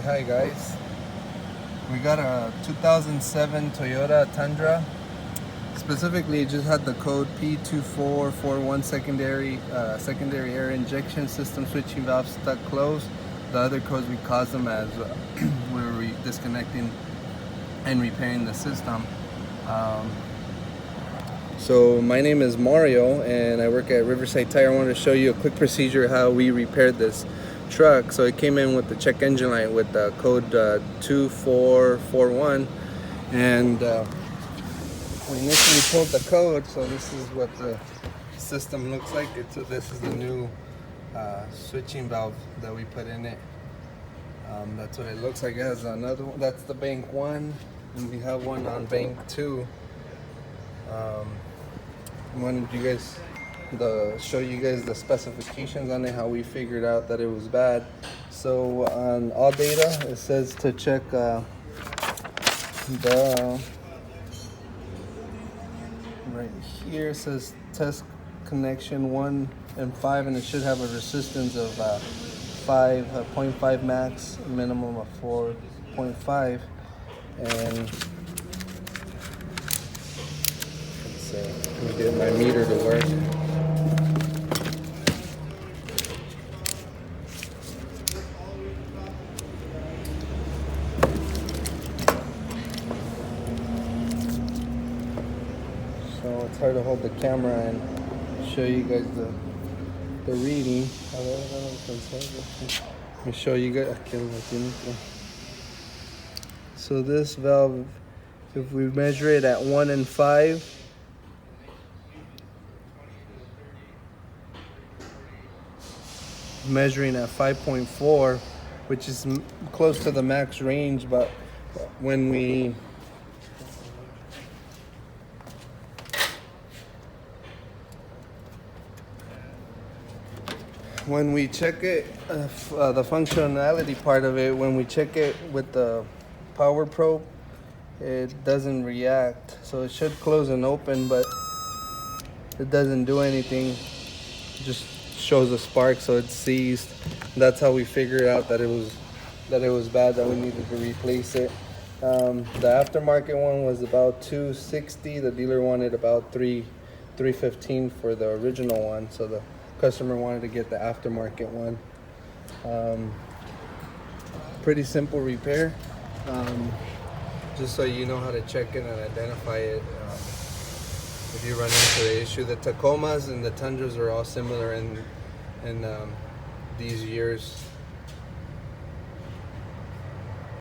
Hi guys, we got a 2007 Toyota Tundra. Specifically, it just had the code P2441 secondary air injection system switching valve stuck closed. The other codes we caused them as we're disconnecting and repairing the system. So my name is Mario and I work at Riverside Tire. I wanted to show you a quick procedure how we repaired this truck. So it came in with the check engine light with the code 2441, and we initially pulled the code. So this is what the system looks like. This is the new switching valve that we put in it. That's what it looks like. It has another one. That's the bank 1, and we have one on bank 2. I wanted you guys show you guys the specifications on it, how we figured out that it was bad. So on all data, it says to check right here, it says test connection 1 and 5, and it should have a resistance of 0.5 max, minimum of 4.5. And let me get my meter to work. So it's hard to hold the camera and show you guys the reading. Let me show you guys. So this valve, if we measure it at 1 and 5, measuring at 5.4, which is close to the max range, but when we check it, the functionality part of it, when we check it with the power probe, it doesn't react. So it should close and open, but it doesn't do anything. It just shows a spark, so it's seized. That's how we figured out that it was bad, that we needed to replace it. The aftermarket one was about $260. The dealer wanted about $315 for the original one, so the customer wanted to get the aftermarket one. Pretty simple repair, just so you know how to check it and identify it. If you run into the issue, the Tacomas and the Tundras are all similar in these years.